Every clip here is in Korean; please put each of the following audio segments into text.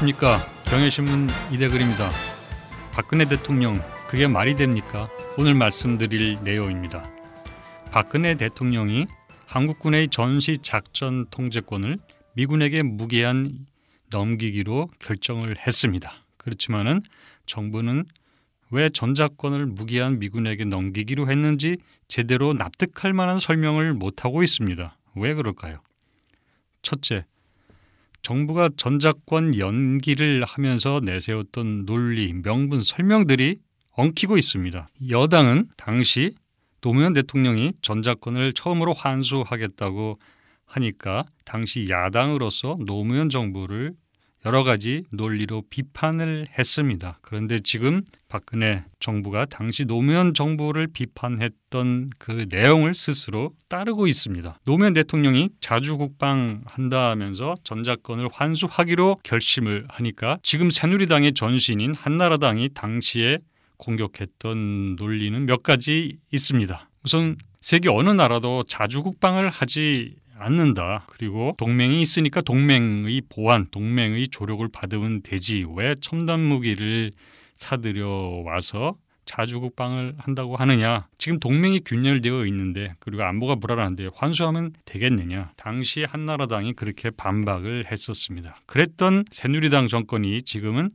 안녕하십니까. 경향신문 이대글입니다. 박근혜 대통령, 그게 말이 됩니까? 오늘 말씀드릴 내용입니다. 박근혜 대통령이 한국군의 전시작전 통제권을 미군에게 무기한 넘기기로 결정을 했습니다. 그렇지만은 정부는 왜 전작권을 무기한 미군에게 넘기기로 했는지 제대로 납득할 만한 설명을 못하고 있습니다. 왜 그럴까요? 첫째, 정부가 전작권 연기를 하면서 내세웠던 논리, 명분, 설명들이 엉키고 있습니다. 여당은 당시 노무현 대통령이 전작권을 처음으로 환수하겠다고 하니까 당시 야당으로서 노무현 정부를 여러 가지 논리로 비판을 했습니다. 그런데 지금 박근혜 정부가 당시 노무현 정부를 비판했던 그 내용을 스스로 따르고 있습니다. 노무현 대통령이 자주국방한다 하면서 전작권을 환수하기로 결심을 하니까 지금 새누리당의 전신인 한나라당이 당시에 공격했던 논리는 몇 가지 있습니다. 우선 세계 어느 나라도 자주국방을 하지 않는다. 그리고 동맹이 있으니까 동맹의 보안, 동맹의 조력을 받으면 되지. 왜 첨단 무기를 사들여 와서 자주국방을 한다고 하느냐. 지금 동맹이 균열되어 있는데 그리고 안보가 불안한데 환수하면 되겠느냐. 당시 한나라당이 그렇게 반박을 했었습니다. 그랬던 새누리당 정권이 지금은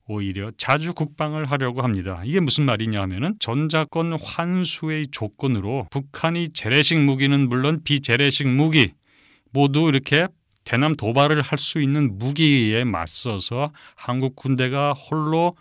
오히려 자주국방을 하려고 합니다. 이게 무슨 말이냐 하면은 전작권 환수의 조건으로 북한이 재래식 무기는 물론 비재래식 무기 모두 이렇게 대남 도발을 할 수 있는 무기에 맞서서 한국 군대가 홀로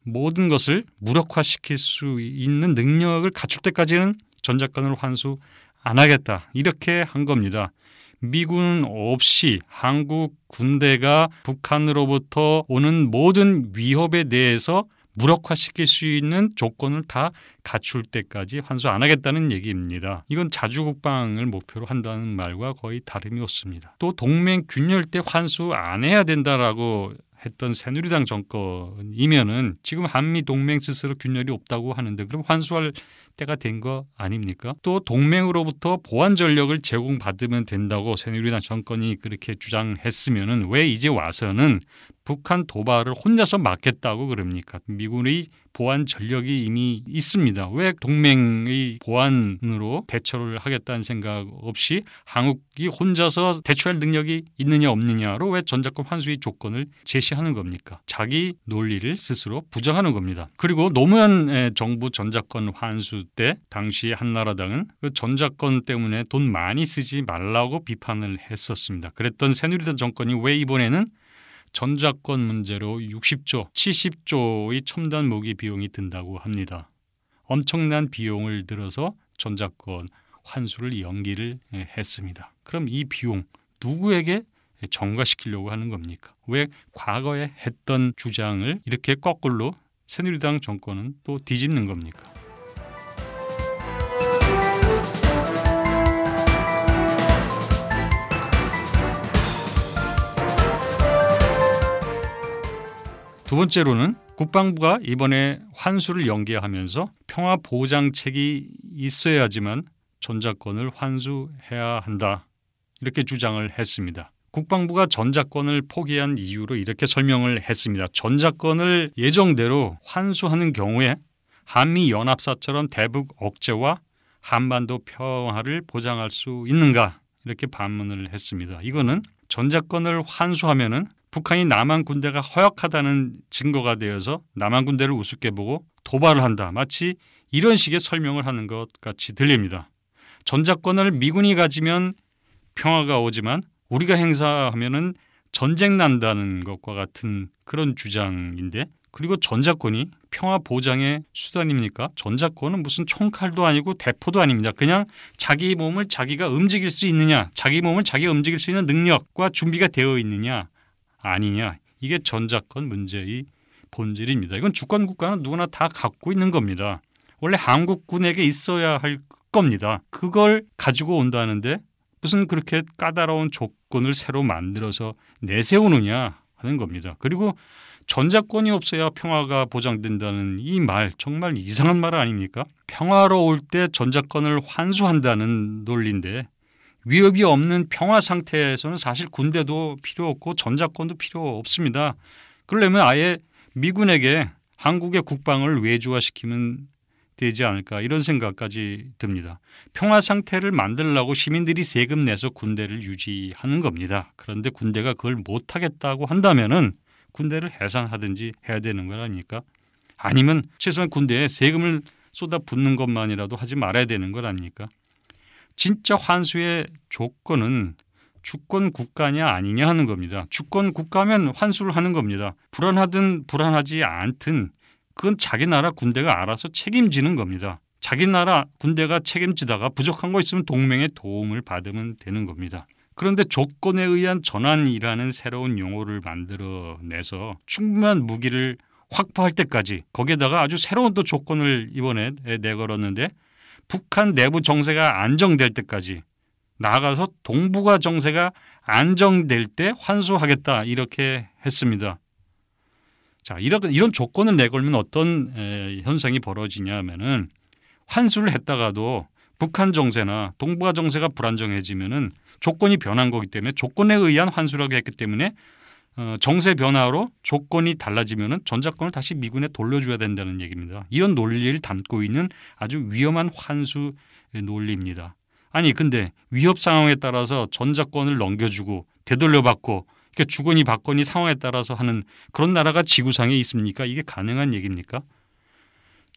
모든 것을 무력화시킬 수 있는 능력을 갖출 때까지는 전작권을 환수 안 하겠다. 이렇게 한 겁니다. 미군 없이 한국 군대가 북한으로부터 오는 모든 위협에 대해서 무력화시킬 수 있는 조건을 다 갖출 때까지 환수 안 하겠다는 얘기입니다. 이건 자주국방을 목표로 한다는 말과 거의 다름이 없습니다. 또 동맹 균열 때 환수 안 해야 된다라고 했던 새누리당 정권이면은 지금 한미 동맹 스스로 균열이 없다고 하는데 그럼 환수할 때가 된 거 아닙니까? 또 동맹으로부터 보안 전력을 제공받으면 된다고 새누리당 정권이 그렇게 주장했으면은 왜 이제 와서는 북한 도발을 혼자서 막겠다고 그럽니까? 미군의 보안 전력이 이미 있습니다. 왜 동맹의 보안으로 대처를 하겠다는 생각 없이 한국이 혼자서 대처할 능력이 있느냐 없느냐로 왜 전작권 환수의 조건을 제시하는 겁니까? 자기 논리를 스스로 부정하는 겁니다. 그리고 노무현 정부 전작권 환수 때 당시 한나라당은 그 전작권 때문에 돈 많이 쓰지 말라고 비판을 했었습니다. 그랬던 새누리당 정권이 왜 이번에는 전작권 문제로 60조, 70조의 첨단 무기 비용이 든다고 합니다. 엄청난 비용을 들어서 전작권 환수를 연기를 했습니다. 그럼 이 비용 누구에게 전가시키려고 하는 겁니까? 왜 과거에 했던 주장을 이렇게 거꾸로 새누리당 정권은 또 뒤집는 겁니까? 두 번째로는 국방부가 이번에 환수를 연기하면서 평화보장책이 있어야지만 전작권을 환수해야 한다. 이렇게 주장을 했습니다. 국방부가 전작권을 포기한 이유로 이렇게 설명을 했습니다. 전작권을 예정대로 환수하는 경우에 한미연합사처럼 대북 억제와 한반도 평화를 보장할 수 있는가? 이렇게 반문을 했습니다. 이거는 전작권을 환수하면은 북한이 남한 군대가 허약하다는 증거가 되어서 남한 군대를 우습게 보고 도발을 한다. 마치 이런 식의 설명을 하는 것 같이 들립니다. 전작권을 미군이 가지면 평화가 오지만 우리가 행사하면은 전쟁 난다는 것과 같은 그런 주장인데 그리고 전작권이 평화 보장의 수단입니까? 전작권은 무슨 총칼도 아니고 대포도 아닙니다. 그냥 자기 몸을 자기가 움직일 수 있느냐, 자기 몸을 자기가 움직일 수 있는 능력과 준비가 되어 있느냐 아니냐. 이게 전작권 문제의 본질입니다. 이건 주권 국가는 누구나 다 갖고 있는 겁니다. 원래 한국군에게 있어야 할 겁니다. 그걸 가지고 온다는데 무슨 그렇게 까다로운 조건을 새로 만들어서 내세우느냐 하는 겁니다. 그리고 전작권이 없어야 평화가 보장된다는 이 말 정말 이상한 말 아닙니까? 평화로울 때 전작권을 환수한다는 논리인데 위협이 없는 평화 상태에서는 사실 군대도 필요 없고 전작권도 필요 없습니다. 그러려면 아예 미군에게 한국의 국방을 외주화시키면 되지 않을까 이런 생각까지 듭니다. 평화 상태를 만들려고 시민들이 세금 내서 군대를 유지하는 겁니다. 그런데 군대가 그걸 못하겠다고 한다면은 군대를 해산하든지 해야 되는 거 아닙니까? 아니면 최소한 군대에 세금을 쏟아붓는 것만이라도 하지 말아야 되는 것 아닙니까? 진짜 환수의 조건은 주권 국가냐 아니냐 하는 겁니다. 주권 국가면 환수를 하는 겁니다. 불안하든 불안하지 않든 그건 자기 나라 군대가 알아서 책임지는 겁니다. 자기 나라 군대가 책임지다가 부족한 거 있으면 동맹의 도움을 받으면 되는 겁니다. 그런데 조건에 의한 전환이라는 새로운 용어를 만들어내서 충분한 무기를 확보할 때까지 거기에다가 아주 새로운 또 조건을 이번에 내걸었는데 북한 내부 정세가 안정될 때까지 나아가서 동북아 정세가 안정될 때 환수하겠다 이렇게 했습니다. 자, 이런 조건을 내걸면 어떤 현상이 벌어지냐 하면은 환수를 했다가도 북한 정세나 동북아 정세가 불안정해지면은 조건이 변한 거기 때문에 조건에 의한 환수라고 했기 때문에 정세 변화로 조건이 달라지면은 전작권을 다시 미군에 돌려줘야 된다는 얘기입니다. 이런 논리를 담고 있는 아주 위험한 환수 논리입니다. 아니 근데 위협 상황에 따라서 전작권을 넘겨주고 되돌려받고 이렇게 주거니 받거니 상황에 따라서 하는 그런 나라가 지구상에 있습니까? 이게 가능한 얘기입니까?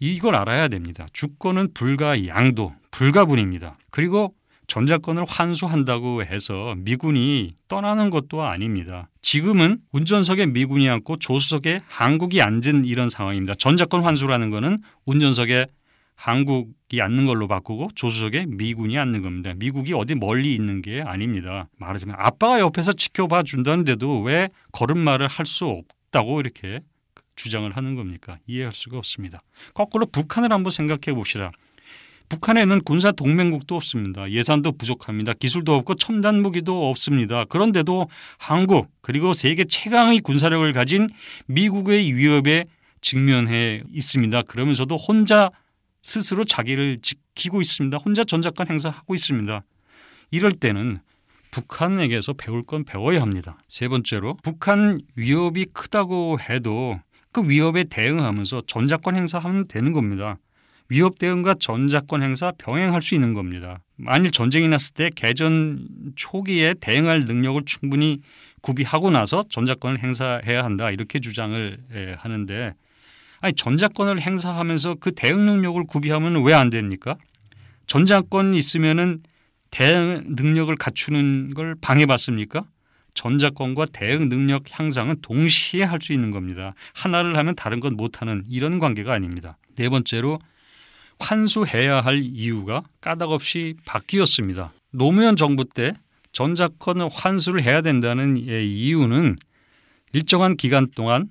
이걸 알아야 됩니다. 주권은 불가양도, 불가분입니다. 그리고 전작권을 환수한다고 해서 미군이 떠나는 것도 아닙니다. 지금은 운전석에 미군이 앉고 조수석에 한국이 앉은 이런 상황입니다. 전작권 환수라는 것은 운전석에 한국이 앉는 걸로 바꾸고 조수석에 미군이 앉는 겁니다. 미국이 어디 멀리 있는 게 아닙니다. 말하자면 아빠가 옆에서 지켜봐 준다는데도 왜 걸음마를 할 수 없다고 이렇게 주장을 하는 겁니까? 이해할 수가 없습니다. 거꾸로 북한을 한번 생각해 봅시다. 북한에는 군사 동맹국도 없습니다. 예산도 부족합니다. 기술도 없고 첨단 무기도 없습니다. 그런데도 한국 그리고 세계 최강의 군사력을 가진 미국의 위협에 직면해 있습니다. 그러면서도 혼자 스스로 자기를 지키고 있습니다. 혼자 전작권 행사하고 있습니다. 이럴 때는 북한에게서 배울 건 배워야 합니다. 세 번째로 북한 위협이 크다고 해도 그 위협에 대응하면서 전작권 행사하면 되는 겁니다. 위협 대응과 전작권 행사 병행할 수 있는 겁니다. 만일 전쟁이 났을 때 개전 초기에 대응할 능력을 충분히 구비하고 나서 전작권을 행사해야 한다 이렇게 주장을 하는데 아니 전작권을 행사하면서 그 대응 능력을 구비하면 왜 안 됩니까? 전작권이 있으면은 대응 능력을 갖추는 걸 방해받습니까? 전작권과 대응 능력 향상은 동시에 할 수 있는 겁니다. 하나를 하면 다른 건 못하는 이런 관계가 아닙니다. 네 번째로 환수해야 할 이유가 까닭없이 바뀌었습니다. 노무현 정부 때 전작권 환수를 해야 된다는 이유는 일정한 기간 동안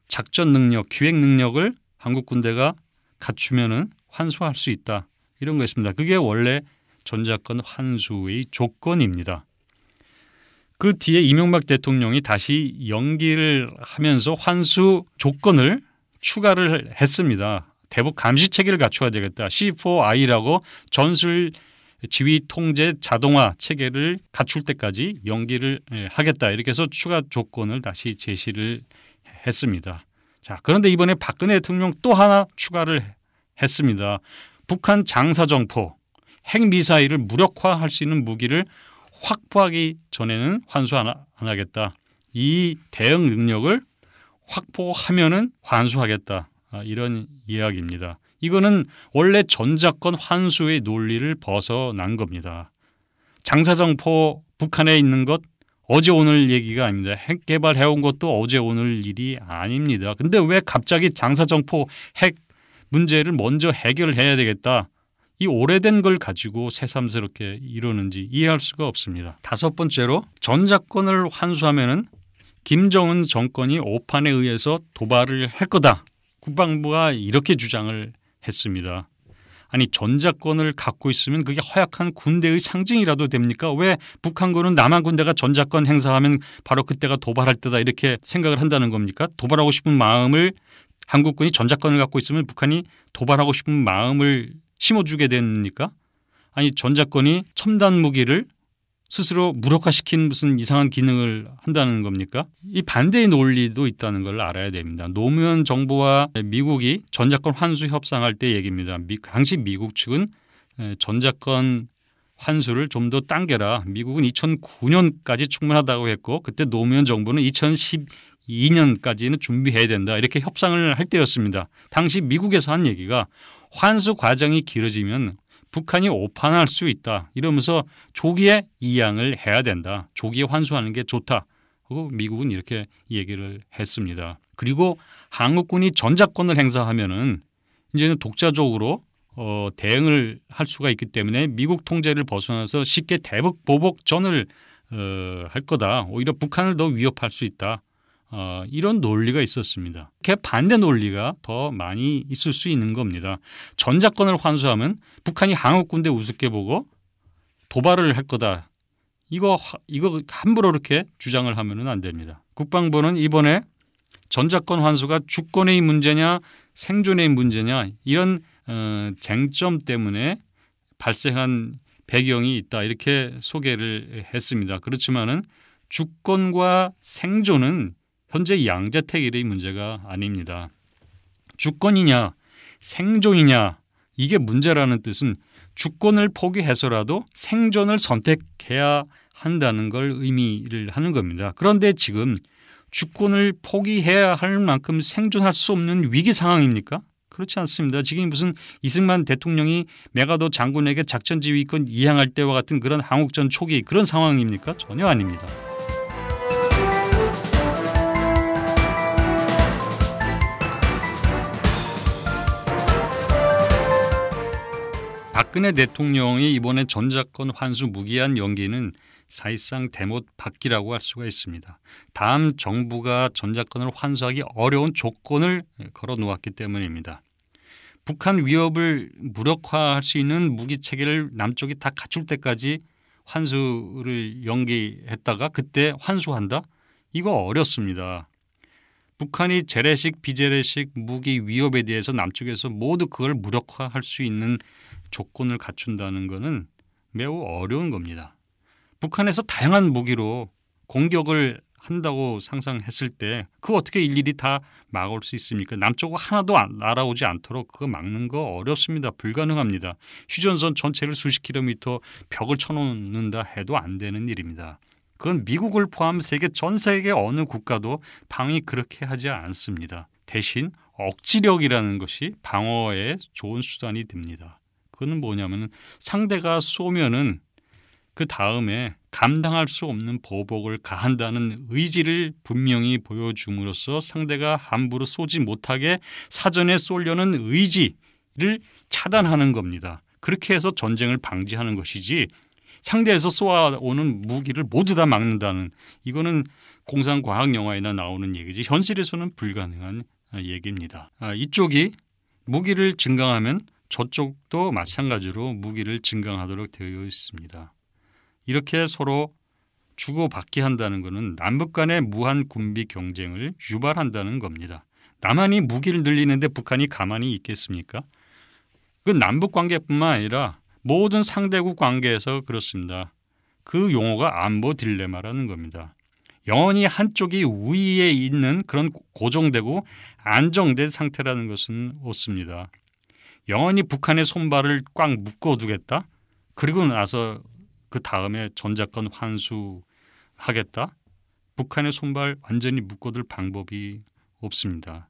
작전 능력, 기획 능력을 한국 군대가 갖추면은 환수할 수 있다. 이런 거였습니다. 그게 원래 전작권 환수의 조건입니다. 그 뒤에 이명박 대통령이 다시 연기를 하면서 환수 조건을 추가를 했습니다. 대북 감시 체계를 갖춰야 되겠다. C4I라고 전술 지휘 통제 자동화 체계를 갖출 때까지 연기를 하겠다. 이렇게 해서 추가 조건을 다시 제시를 했습니다. 자, 그런데 이번에 박근혜 대통령 또 하나 추가를 했습니다. 북한 장사정포, 핵미사일을 무력화할 수 있는 무기를 확보하기 전에는 환수 안 하겠다. 이 대응 능력을 확보하면은 환수하겠다. 이런 이야기입니다. 이거는 원래 전작권 환수의 논리를 벗어난 겁니다. 장사정포 북한에 있는 것 어제 오늘 얘기가 아닙니다. 핵 개발해온 것도 어제 오늘 일이 아닙니다. 근데 왜 갑자기 장사정포 핵 문제를 먼저 해결해야 되겠다. 이 오래된 걸 가지고 새삼스럽게 이러는지 이해할 수가 없습니다. 다섯 번째로 전작권을 환수하면은 김정은 정권이 오판에 의해서 도발을 할 거다. 국방부가 이렇게 주장을 했습니다. 아니 전작권을 갖고 있으면 그게 허약한 군대의 상징이라도 됩니까? 왜 북한군은 남한 군대가 전작권 행사하면 바로 그때가 도발할 때다 이렇게 생각을 한다는 겁니까? 도발하고 싶은 마음을 한국군이 전작권을 갖고 있으면 북한이 도발하고 싶은 마음을 심어주게 됩니까? 아니 전작권이 첨단 무기를 스스로 무력화시킨 무슨 이상한 기능을 한다는 겁니까? 이 반대의 논리도 있다는 걸 알아야 됩니다. 노무현 정부와 미국이 전자권 환수 협상할 때 얘기입니다. 당시 미국 측은 전자권 환수를 좀 더 당겨라. 미국은 2009년까지 충분하다고 했고 그때 노무현 정부는 2012년까지는 준비해야 된다. 이렇게 협상을 할 때였습니다. 당시 미국에서 한 얘기가 환수 과정이 길어지면 북한이 오판할 수 있다. 이러면서 조기에 이양을 해야 된다. 조기에 환수하는 게 좋다. 하고 미국은 이렇게 얘기를 했습니다. 그리고 한국군이 전자권을 행사하면은 이제는 독자적으로 대응을 할 수가 있기 때문에 미국 통제를 벗어나서 쉽게 대북 보복전을 할 거다. 오히려 북한을 더 위협할 수 있다. 이런 논리가 있었습니다. 이렇게 반대 논리가 더 많이 있을 수 있는 겁니다. 전자권을 환수하면 북한이 한국군대 우습게 보고 도발을 할 거다. 이거 함부로 이렇게 주장을 하면은 안 됩니다. 국방부는 이번에 전자권 환수가 주권의 문제냐 생존의 문제냐 이런 쟁점 때문에 발생한 배경이 있다. 이렇게 소개를 했습니다. 그렇지만은 주권과 생존은 현재 양자택일의 문제가 아닙니다. 주권이냐 생존이냐 이게 문제라는 뜻은 주권을 포기해서라도 생존을 선택해야 한다는 걸 의미를 하는 겁니다. 그런데 지금 주권을 포기해야 할 만큼 생존할 수 없는 위기 상황입니까? 그렇지 않습니다. 지금 무슨 이승만 대통령이 메가더 장군에게 작전지휘권 이양할 때와 같은 그런 한국전 초기 그런 상황입니까? 전혀 아닙니다. 박근혜 대통령이 이번에 전자권 환수 무기한 연기는 사실상 대못 받기라고 할 수가 있습니다. 다음 정부가 전자권을 환수하기 어려운 조건을 걸어 놓았기 때문입니다. 북한 위협을 무력화할 수 있는 무기 체계를 남쪽이 다 갖출 때까지 환수를 연기했다가 그때 환수한다? 이거 어렵습니다. 북한이 재래식 비재래식 무기 위협에 대해서 남쪽에서 모두 그걸 무력화할 수 있는 조건을 갖춘다는 것은 매우 어려운 겁니다. 북한에서 다양한 무기로 공격을 한다고 상상했을 때 그거 어떻게 일일이 다 막을 수 있습니까? 남쪽으로 하나도 날아오지 않도록 그거 막는 거 어렵습니다. 불가능합니다. 휴전선 전체를 수십 킬로미터 벽을 쳐놓는다 해도 안 되는 일입니다. 그건 미국을 포함 전 세계 어느 국가도 방위 그렇게 하지 않습니다. 대신 억지력이라는 것이 방어에 좋은 수단이 됩니다. 그건 뭐냐면 상대가 쏘면은 그 다음에 감당할 수 없는 보복을 가한다는 의지를 분명히 보여줌으로써 상대가 함부로 쏘지 못하게 사전에 쏘려는 의지를 차단하는 겁니다. 그렇게 해서 전쟁을 방지하는 것이지 상대에서 쏘아오는 무기를 모두 다 막는다는 이거는 공상과학 영화에나 나오는 얘기지 현실에서는 불가능한 얘기입니다. 이쪽이 무기를 증강하면 저쪽도 마찬가지로 무기를 증강하도록 되어 있습니다. 이렇게 서로 주고받기 한다는 것은 남북 간의 무한 군비 경쟁을 유발한다는 겁니다. 남한이 무기를 늘리는데 북한이 가만히 있겠습니까? 그 남북 관계뿐만 아니라 모든 상대국 관계에서 그렇습니다. 그 용어가 안보 딜레마라는 겁니다. 영원히 한쪽이 우위에 있는 그런 고정되고 안정된 상태라는 것은 없습니다. 영원히 북한의 손발을 꽉 묶어두겠다? 그리고 나서 그 다음에 전자권 환수하겠다? 북한의 손발 완전히 묶어둘 방법이 없습니다.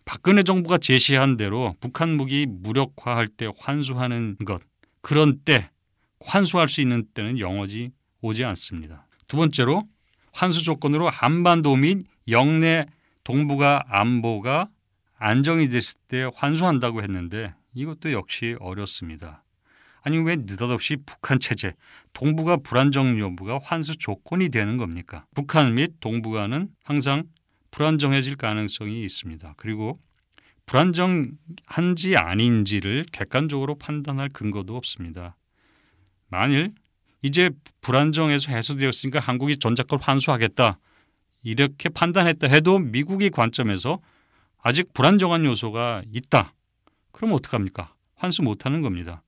박근혜 정부가 제시한 대로 북한 무기 무력화할 때 환수하는 것, 그런 때 환수할 수 있는 때는 영원히 오지 않습니다. 두 번째로 환수 조건으로 한반도 및 영내 동북아 안보가 안정이 됐을 때 환수한다고 했는데 이것도 역시 어렵습니다. 아니 왜 느닷없이 북한 체제, 동북아 불안정 여부가 환수 조건이 되는 겁니까? 북한 및 동북아는 항상 불안정해질 가능성이 있습니다. 그리고 불안정한지 아닌지를 객관적으로 판단할 근거도 없습니다. 만일 이제 불안정해서 해소되었으니까 한국이 전자권 환수하겠다 이렇게 판단했다 해도 미국의 관점에서 아직 불안정한 요소가 있다. 그럼 어떡합니까? 환수 못하는 겁니다.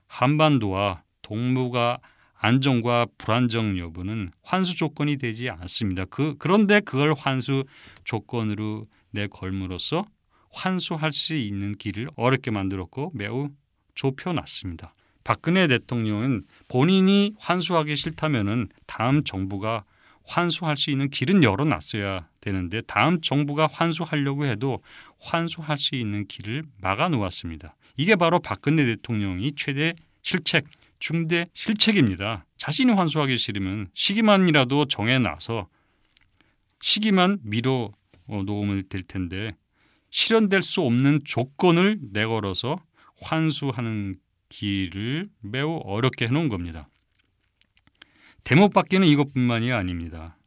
한반도와 동북아 안정과 불안정 여부는 환수 조건이 되지 않습니다. 그런데 그걸 환수 조건으로 내걸므로써 환수할 수 있는 길을 어렵게 만들었고 매우 좁혀놨습니다. 박근혜 대통령은 본인이 환수하기 싫다면은 다음 정부가 환수할 수 있는 길은 열어놨어야 되는데 다음 정부가 환수하려고 해도 환수할 수 있는 길을 막아놓았습니다. 이게 바로 박근혜 대통령이 최대 실책, 중대 실책입니다. 자신이 환수하기 싫으면 시기만이라도 정해놔서 시기만 미뤄 놓으면 될 텐데 실현될 수 없는 조건을 내걸어서 환수하는 길을 매우 어렵게 해놓은 겁니다. 대목밖에는 이것뿐만이 아닙니다.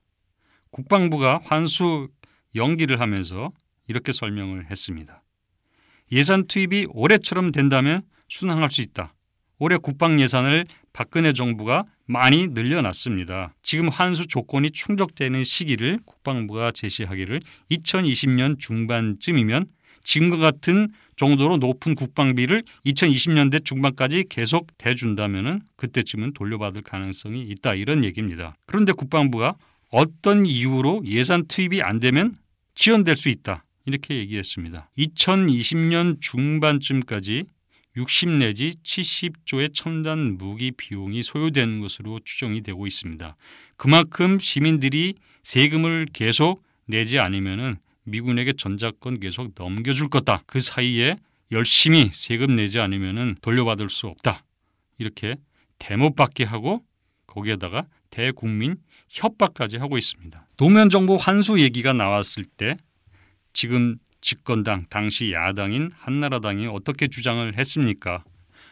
국방부가 환수 연기를 하면서 이렇게 설명을 했습니다. 예산 투입이 올해처럼 된다면 순항할 수 있다. 올해 국방 예산을 박근혜 정부가 많이 늘려놨습니다. 지금 환수 조건이 충족되는 시기를 국방부가 제시하기를 2020년 중반쯤이면 지금과 같은 정도로 높은 국방비를 2020년대 중반까지 계속 대준다면 그때쯤은 돌려받을 가능성이 있다. 이런 얘기입니다. 그런데 국방부가 어떤 이유로 예산 투입이 안 되면 지연될 수 있다. 이렇게 얘기했습니다. 2020년 중반쯤까지 60 내지 70조의 첨단 무기 비용이 소요되는 것으로 추정이 되고 있습니다. 그만큼 시민들이 세금을 계속 내지 않으면 미군에게 전자권 계속 넘겨줄 거다. 그 사이에 열심히 세금 내지 않으면 돌려받을 수 없다. 이렇게 대못받게 하고 거기에다가 대국민 협박까지 하고 있습니다. 노무현 정부 환수 얘기가 나왔을 때 지금 집권당, 당시 야당인 한나라당이 어떻게 주장을 했습니까?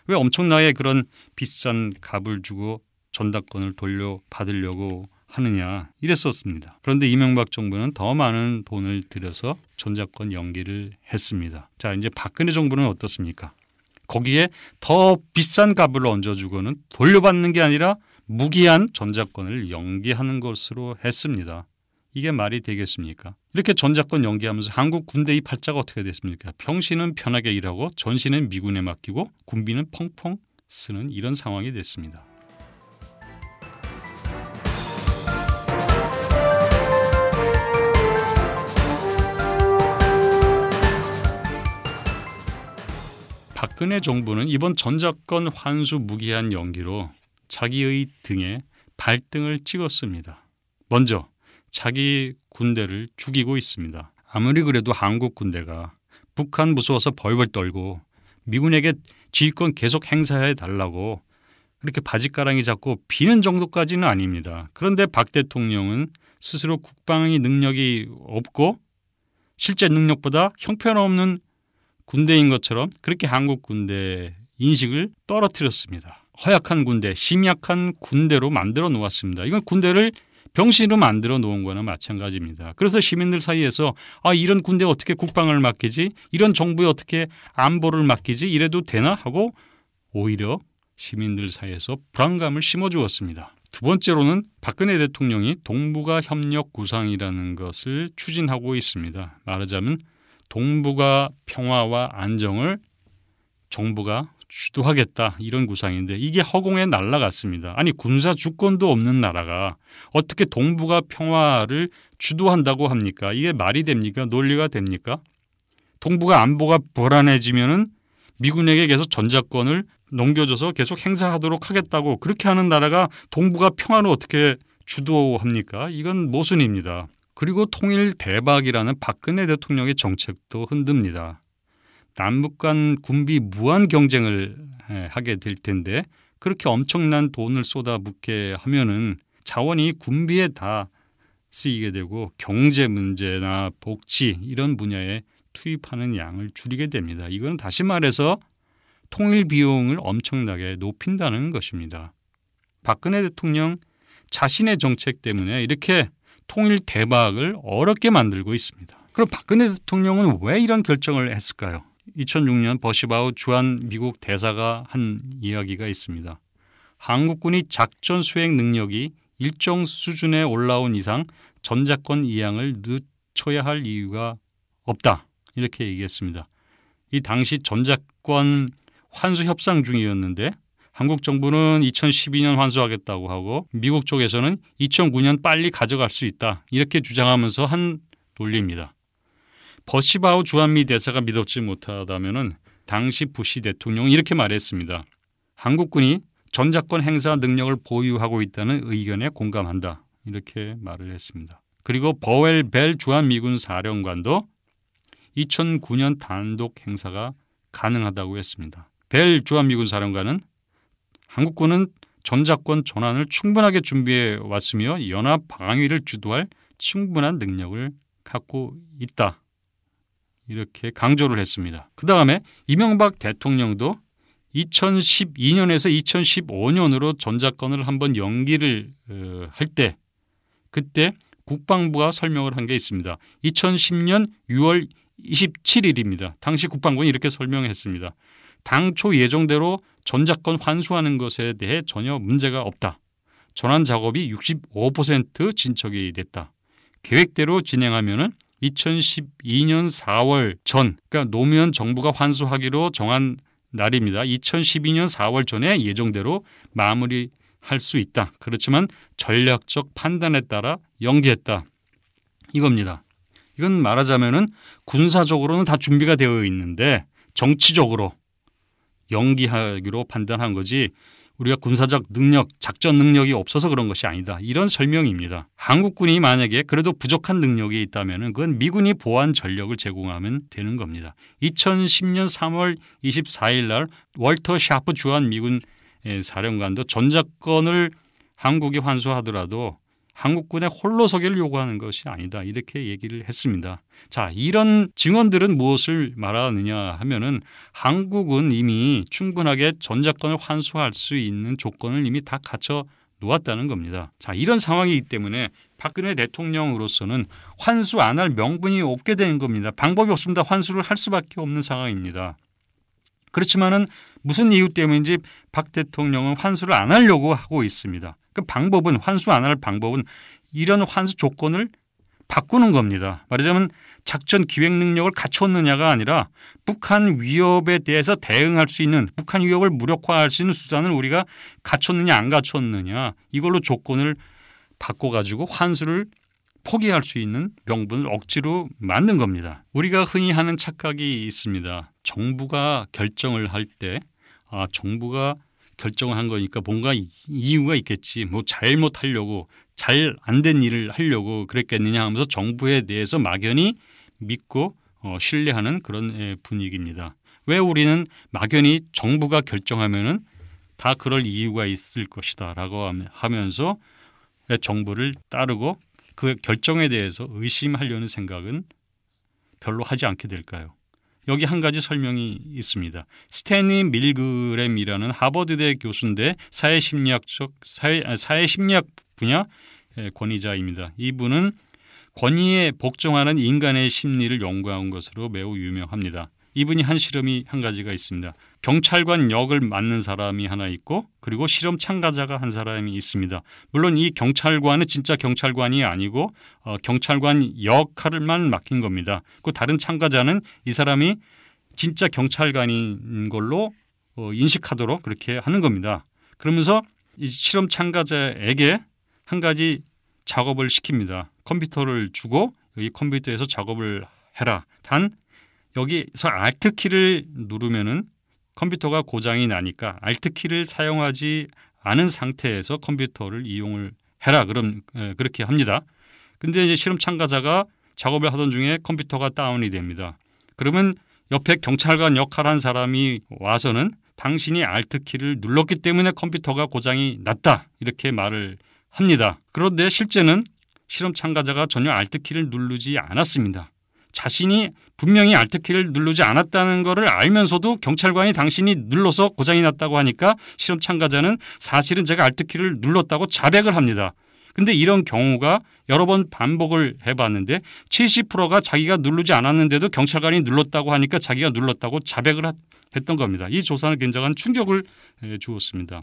왜 엄청나게 그런 비싼 값을 주고 전당권을 돌려받으려고 하느냐 이랬었습니다. 그런데 이명박 정부는 더 많은 돈을 들여서 전자권 연기를 했습니다. 자, 이제 박근혜 정부는 어떻습니까? 거기에 더 비싼 값을 얹어주고는 돌려받는 게 아니라 무기한 전자권을 연기하는 것으로 했습니다. 이게 말이 되겠습니까? 이렇게 전자권 연기하면서 한국 군대의 팔자가 어떻게 됐습니까? 평시는 편하게 일하고 전시는 미군에 맡기고 군비는 펑펑 쓰는 이런 상황이 됐습니다. 박근혜 정부는 이번 전자권 환수 무기한 연기로 자기의 등에 발등을 찍었습니다. 먼저 자기 군대를 죽이고 있습니다. 아무리 그래도 한국 군대가 북한 무서워서 벌벌 떨고 미군에게 지휘권 계속 행사해 달라고 그렇게 바짓가랑이 잡고 비는 정도까지는 아닙니다. 그런데 박 대통령은 스스로 국방의 능력이 없고 실제 능력보다 형편없는 군대인 것처럼 그렇게 한국 군대 인식을 떨어뜨렸습니다. 허약한 군대, 심약한 군대로 만들어 놓았습니다. 이건 군대를 병신으로 만들어 놓은 거나 마찬가지입니다. 그래서 시민들 사이에서 이런 군대 어떻게 국방을 맡기지? 이런 정부에 어떻게 안보를 맡기지? 이래도 되나? 하고 오히려 시민들 사이에서 불안감을 심어주었습니다. 두 번째로는 박근혜 대통령이 동북아 협력 구상이라는 것을 추진하고 있습니다. 말하자면 동북아 평화와 안정을 정부가 주도하겠다 이런 구상인데 이게 허공에 날아갔습니다. 아니 군사 주권도 없는 나라가 어떻게 동북아 평화를 주도한다고 합니까? 이게 말이 됩니까? 논리가 됩니까? 동북아 안보가 불안해지면은 미군에게 계속 전자권을 넘겨줘서 계속 행사하도록 하겠다고 그렇게 하는 나라가 동북아 평화를 어떻게 주도합니까? 이건 모순입니다. 그리고 통일 대박이라는 박근혜 대통령의 정책도 흔듭니다. 남북 간 군비 무한 경쟁을 하게 될 텐데 그렇게 엄청난 돈을 쏟아붓게 하면은 자원이 군비에 다 쓰이게 되고 경제 문제나 복지 이런 분야에 투입하는 양을 줄이게 됩니다. 이건 다시 말해서 통일 비용을 엄청나게 높인다는 것입니다. 박근혜 대통령 자신의 정책 때문에 이렇게 통일 대박을 어렵게 만들고 있습니다. 그럼 박근혜 대통령은 왜 이런 결정을 했을까요? 2006년 버시바우 주한 미국 대사가 한 이야기가 있습니다. 한국군이 작전 수행 능력이 일정 수준에 올라온 이상 전자권 이양을 늦춰야 할 이유가 없다. 이렇게 얘기했습니다. 이 당시 전자권 환수 협상 중이었는데 한국 정부는 2012년 환수하겠다고 하고 미국 쪽에서는 2009년 빨리 가져갈 수 있다 이렇게 주장하면서 한 논리입니다. 버시바우 주한미 대사가 믿었지 못하다면은 당시 부시 대통령은 이렇게 말했습니다. 한국군이 전작권 행사 능력을 보유하고 있다는 의견에 공감한다 이렇게 말을 했습니다. 그리고 버웰 벨 주한미군 사령관도 2009년 단독 행사가 가능하다고 했습니다. 벨 주한미군 사령관은 한국군은 전작권 전환을 충분하게 준비해 왔으며 연합 방위를 주도할 충분한 능력을 갖고 있다. 이렇게 강조를 했습니다. 그 다음에 이명박 대통령도 2012년에서 2015년으로 전작권을 한번 연기를 할 때 그때 국방부가 설명을 한 게 있습니다. 2010년 6월 27일입니다. 당시 국방부는 이렇게 설명했습니다. 당초 예정대로 전작권 환수하는 것에 대해 전혀 문제가 없다. 전환 작업이 65% 진척이 됐다. 계획대로 진행하면은 2012년 4월 전, 그러니까 노무현 정부가 환수하기로 정한 날입니다. 2012년 4월 전에 예정대로 마무리할 수 있다. 그렇지만 전략적 판단에 따라 연기했다. 이겁니다. 이건 말하자면은 군사적으로는 다 준비가 되어 있는데 정치적으로 연기하기로 판단한 거지 우리가 군사적 능력, 작전 능력이 없어서 그런 것이 아니다. 이런 설명입니다. 한국군이 만약에 그래도 부족한 능력이 있다면 그건 미군이 보완 전력을 제공하면 되는 겁니다. 2010년 3월 24일 날 월터 샤프 주한미군 사령관도 전작권을 한국이 환수하더라도 한국군의 홀로서기를 요구하는 것이 아니다. 이렇게 얘기를 했습니다. 자, 이런 증언들은 무엇을 말하느냐 하면은 한국은 이미 충분하게 전작권을 환수할 수 있는 조건을 이미 다 갖춰 놓았다는 겁니다. 자, 이런 상황이기 때문에 박근혜 대통령으로서는 환수 안 할 명분이 없게 된 겁니다. 방법이 없습니다. 환수를 할 수밖에 없는 상황입니다. 그렇지만은 무슨 이유 때문인지 박 대통령은 환수를 안 하려고 하고 있습니다. 그 방법은 환수 안 할 방법은 이런 환수 조건을 바꾸는 겁니다. 말하자면 작전 기획 능력을 갖췄느냐가 아니라 북한 위협에 대해서 대응할 수 있는 북한 위협을 무력화할 수 있는 수단을 우리가 갖췄느냐 안 갖췄느냐 이걸로 조건을 바꿔가지고 환수를 포기할 수 있는 명분을 억지로 만든 겁니다. 우리가 흔히 하는 착각이 있습니다. 정부가 결정을 할 때 정부가 결정을 한 거니까 뭔가 이유가 있겠지. 뭐 잘못하려고 잘 안 된 일을 하려고 그랬겠느냐 하면서 정부에 대해서 막연히 믿고 신뢰하는 그런 분위기입니다. 왜 우리는 막연히 정부가 결정하면은 다 그럴 이유가 있을 것이다라고 하면서 정부를 따르고 그 결정에 대해서 의심하려는 생각은 별로 하지 않게 될까요? 여기 한 가지 설명이 있습니다. 스탠리 밀그램이라는 하버드대 교수인데 사회심리학 분야 권위자입니다. 이분은 권위에 복종하는 인간의 심리를 연구한 것으로 매우 유명합니다. 이분이 한 실험이 한 가지가 있습니다. 경찰관 역을 맡는 사람이 하나 있고 그리고 실험 참가자가 한 사람이 있습니다. 물론 이 경찰관은 진짜 경찰관이 아니고 경찰관 역할만 맡긴 겁니다. 그 다른 참가자는 이 사람이 진짜 경찰관인 걸로 인식하도록 그렇게 하는 겁니다. 그러면서 이 실험 참가자에게 한 가지 작업을 시킵니다. 컴퓨터를 주고 이 컴퓨터에서 작업을 해라. 단 여기서 Alt키를 누르면은 컴퓨터가 고장이 나니까 Alt키를 사용하지 않은 상태에서 컴퓨터를 이용을 해라. 그렇게 합니다. 근데 이제 실험 참가자가 작업을 하던 중에 컴퓨터가 다운이 됩니다. 그러면 옆에 경찰관 역할한 사람이 와서는 당신이 Alt키를 눌렀기 때문에 컴퓨터가 고장이 났다. 이렇게 말을 합니다. 그런데 실제는 실험 참가자가 전혀 Alt키를 누르지 않았습니다. 자신이 분명히 Alt키를 누르지 않았다는 것을 알면서도 경찰관이 당신이 눌러서 고장이 났다고 하니까 실험 참가자는 사실은 제가 Alt키를 눌렀다고 자백을 합니다. 근데 이런 경우가 여러 번 반복을 해봤는데 70%가 자기가 누르지 않았는데도 경찰관이 눌렀다고 하니까 자기가 눌렀다고 자백을 했던 겁니다. 이 조사는 굉장한 충격을 주었습니다.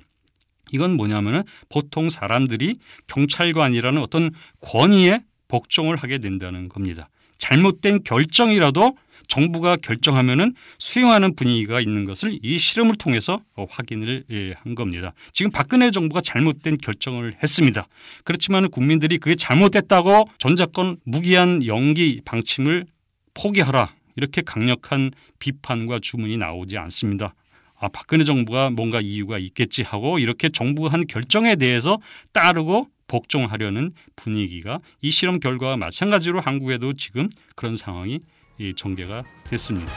이건 뭐냐면은 보통 사람들이 경찰관이라는 어떤 권위에 복종을 하게 된다는 겁니다. 잘못된 결정이라도 정부가 결정하면은 수용하는 분위기가 있는 것을 이 실험을 통해서 확인을 한 겁니다. 지금 박근혜 정부가 잘못된 결정을 했습니다. 그렇지만 국민들이 그게 잘못됐다고 전작권 무기한 연기 방침을 포기하라 이렇게 강력한 비판과 주문이 나오지 않습니다. 박근혜 정부가 뭔가 이유가 있겠지 하고 이렇게 정부가 한 결정에 대해서 따르고 복종하려는 분위기가 이 실험 결과와 마찬가지로 한국에도 지금 그런 상황이 전개가 됐습니다.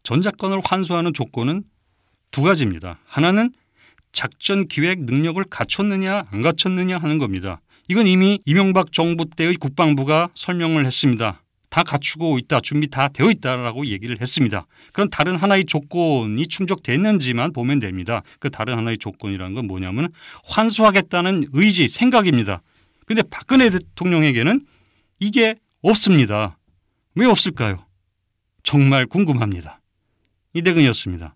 전작권을 환수하는 조건은 두 가지입니다. 하나는 작전 기획 능력을 갖췄느냐 안 갖췄느냐 하는 겁니다. 이건 이미 이명박 정부 때의 국방부가 설명을 했습니다. 다 갖추고 있다, 준비 다 되어 있다라고 얘기를 했습니다. 그런 다른 하나의 조건이 충족됐는지만 보면 됩니다. 그 다른 하나의 조건이라는 건 뭐냐면 환수하겠다는 의지, 생각입니다. 그런데 박근혜 대통령에게는 이게 없습니다. 왜 없을까요? 정말 궁금합니다. 이대근이었습니다.